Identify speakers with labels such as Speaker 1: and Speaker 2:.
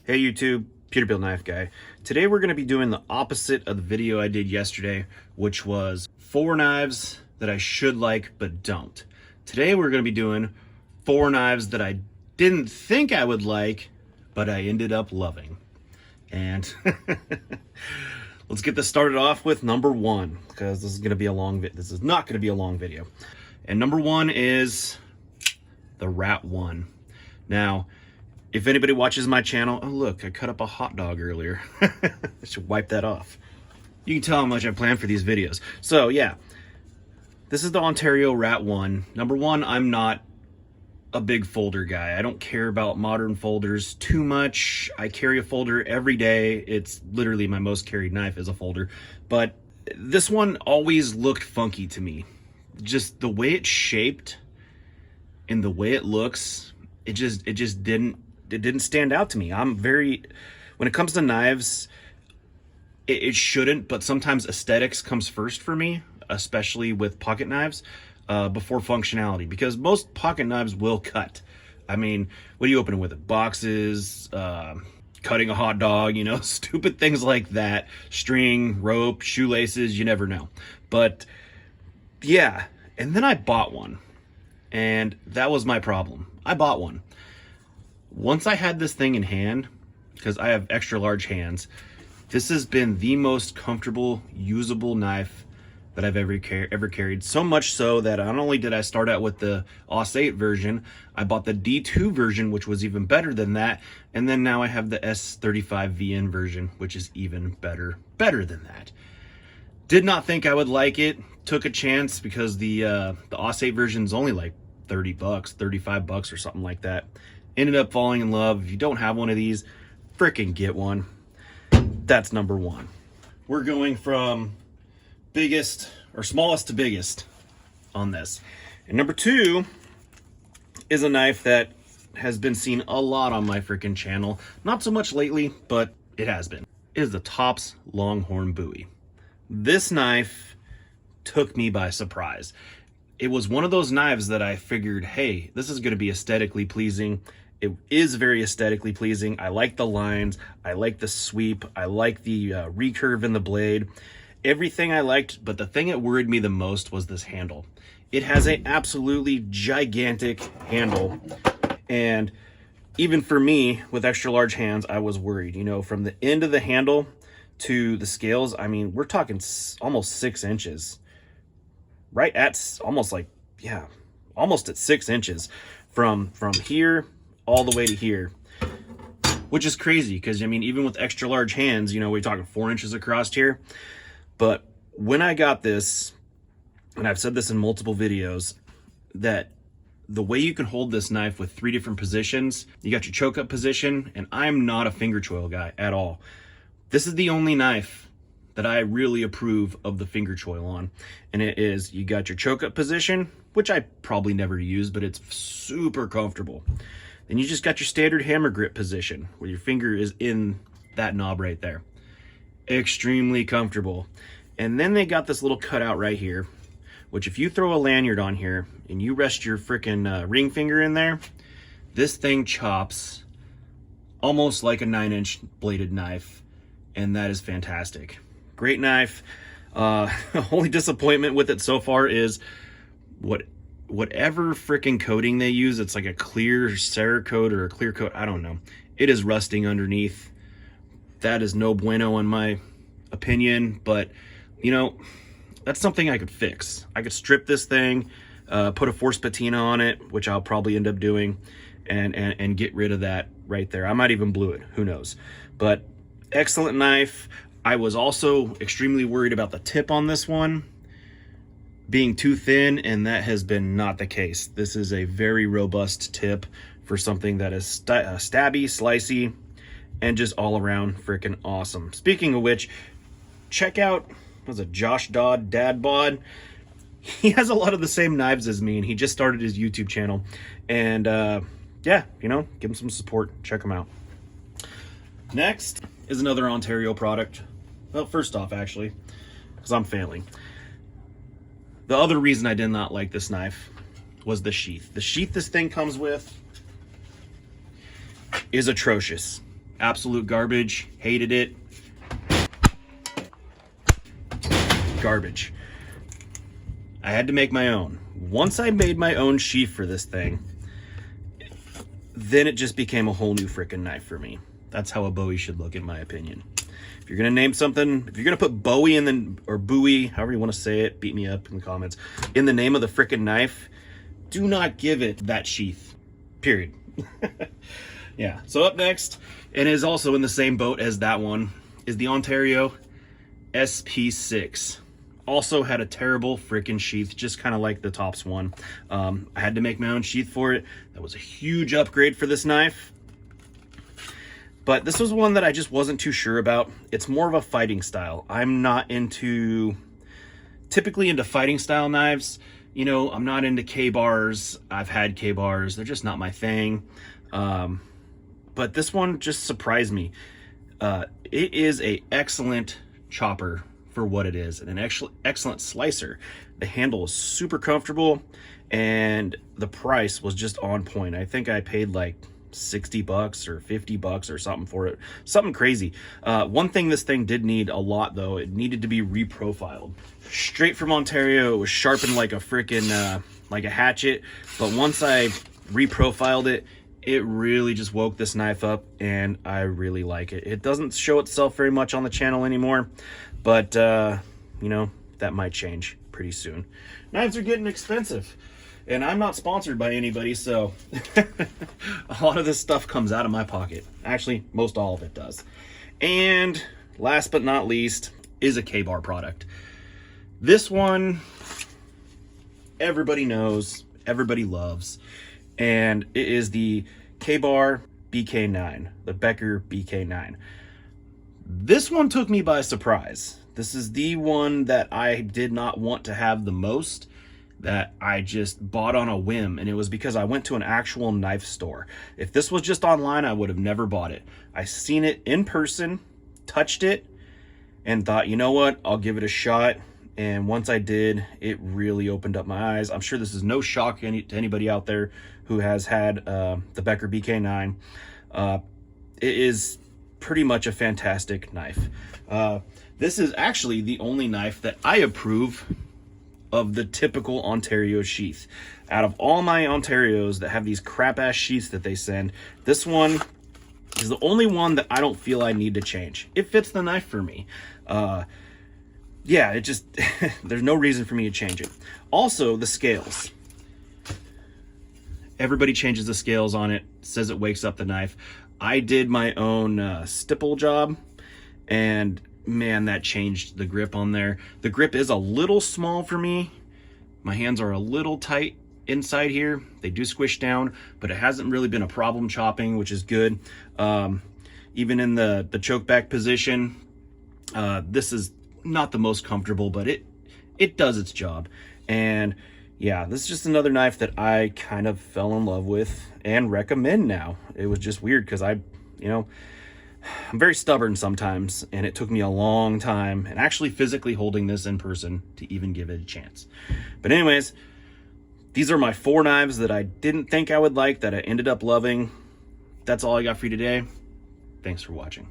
Speaker 1: Hey YouTube, Peterbilt Knife Guy. Today we're going to be doing the opposite of the video I did yesterday, which was 4 knives that I should like but don't. Today we're going to be doing 4 knives that I didn't think I would like, but I ended up loving. And let's get this started off with number 1, because this is going to be a long video. This is not going to be a long video. And number 1 is the Rat 1. Now, if anybody watches my channel, oh look, I cut up a hot dog earlier. I should wipe that off. You can tell how much I plan for these videos. So yeah, this is the Ontario Rat 1. Number 1, I'm not a big folder guy. I don't care about modern folders too much. I carry a folder every day. It's literally my most carried knife is a folder. But this one always looked funky to me. Just the way it's shaped and the way it looks, it just didn't stand out to me. When it comes to knives, it shouldn't, but sometimes aesthetics comes first for me, especially with pocket knives, before functionality, because most pocket knives will cut. I mean, what are you opening with it? Boxes, cutting a hot dog, you know, stupid things like that. String, rope, shoelaces, you never know. But yeah, and then I bought one, and that was my problem. I bought one. Once I had this thing in hand, because I have extra large hands, this has been the most comfortable, usable knife that I've ever carried. So much so that not only did I start out with the AUS 8 version, I bought the D2 version, which was even better than that. And then now I have the S35 VN version, which is even better than that. Did not think I would like it. Took a chance because the AUS 8 version is only like 30 bucks, 35 bucks or something like that. Ended up falling in love. If you don't have one of these, freaking get one. That's number 1. We're going from biggest or smallest to biggest on this. And number 2 is a knife that has been seen a lot on my freaking channel. Not so much lately, but it has been. It is the Tops Longhorn Bowie. This knife took me by surprise. It was one of those knives that I figured, hey, this is going to be aesthetically pleasing. It is very aesthetically pleasing. I like the lines. I like the sweep. I like the recurve in the blade. Everything I liked, but the thing that worried me the most was this handle. It has an absolutely gigantic handle. And even for me, with extra large hands, I was worried. You know, from the end of the handle to the scales, I mean, we're talking almost 6 inches. Right at almost like, yeah, almost at 6 inches from here all the way to here, which is crazy because, I mean, even with extra large hands, you know, we're talking 4 inches across here. But when I got this, and I've said this in multiple videos, that the way you can hold this knife with 3 different positions, you got your choke up position, and I'm not a finger choil guy at all. This is the only knife that I really approve of the finger choil on. And it is, you got your choke up position, which I probably never use, but it's super comfortable. Then you just got your standard hammer grip position where your finger is in that knob right there. Extremely comfortable. And then they got this little cutout right here, which if you throw a lanyard on here and you rest your freaking ring finger in there, this thing chops almost like a 9-inch bladed knife. And that is fantastic. Great knife. Only disappointment with it so far is whatever freaking coating they use. It's like a clear Cerakote or a clear coat. I don't know. It is rusting underneath. That is no bueno in my opinion. But you know, that's something I could fix. I could strip this thing, put a force patina on it, which I'll probably end up doing, and get rid of that right there. I might even glue it. Who knows? But excellent knife. I was also extremely worried about the tip on this one being too thin, and that has been not the case. This is a very robust tip for something that is stabby, slicey, and just all around freaking awesome. Speaking of which, check out, was it Josh Dodd, Dad Bod? He has a lot of the same knives as me, and he just started his YouTube channel. And yeah, you know, give him some support. Check him out. Next is another Ontario product. Well, first off, actually, because I'm failing. The other reason I did not like this knife was the sheath. The sheath this thing comes with is atrocious. Absolute garbage. Hated it. Garbage. I had to make my own. Once I made my own sheath for this thing, then it just became a whole new freaking knife for me. That's how a Bowie should look, in my opinion. If you're gonna name something, if you're gonna put Bowie in the, or Bowie, however you want to say it, beat me up in the comments, in the name of the freaking knife, do not give it that sheath. Period. Yeah. So up next, and is also in the same boat as that one, is the Ontario SP6. Also had a terrible freaking sheath, just kind of like the Tops one. I had to make my own sheath for it. That was a huge upgrade for this knife. But this was one that I just wasn't too sure about. It's more of a fighting style. I'm not typically into fighting style knives. You know, I'm not into K-bars. I've had K-bars. They're just not my thing. But this one just surprised me. It is an excellent chopper for what it is, and an excellent slicer. The handle is super comfortable, and the price was just on point. I think I paid like $60 or $50 or something for it. Something crazy. One thing this thing did need a lot though, it needed to be reprofiled. Straight from Ontario, it was sharpened like a freaking, like a hatchet. But once I reprofiled it, it really just woke this knife up, and I really like it. It doesn't show itself very much on the channel anymore, but you know, that might change pretty soon. Knives are getting expensive, and I'm not sponsored by anybody, so a lot of this stuff comes out of my pocket. Actually, most all of it does. And last but not least is a K-bar product. This one, everybody knows, everybody loves, and it is the K-bar BK9, the Becker BK9. This one took me by surprise. This is the one that I did not want to have the most, that I just bought on a whim, and it was because I went to an actual knife store. If this was just online, I would have never bought it. I seen it in person, touched it, and thought, you know what, I'll give it a shot. And once I did, it really opened up my eyes. I'm sure this is no shock to anybody out there who has had the Becker BK9. It is pretty much a fantastic knife. This is actually the only knife that I approve of the typical Ontario sheath. Out of all my Ontarios that have these crap ass sheaths that they send, this one is the only one that I don't feel I need to change. It fits the knife for me. Yeah, it just, there's no reason for me to change it. Also, the scales. Everybody changes the scales on it, says it wakes up the knife. I did my own stipple job, and man, that changed the grip on there. The grip is a little small for me. My hands are a little tight inside here. They do squish down, but it hasn't really been a problem chopping, which is good. Even in the choke back position, this is not the most comfortable, but it does its job. And yeah, this is just another knife that I kind of fell in love with and recommend now. It was just weird because I'm very stubborn sometimes, and it took me a long time and actually physically holding this in person to even give it a chance. But anyways, these are my 4 knives that I didn't think I would like, that I ended up loving. That's all I got for you today. Thanks for watching.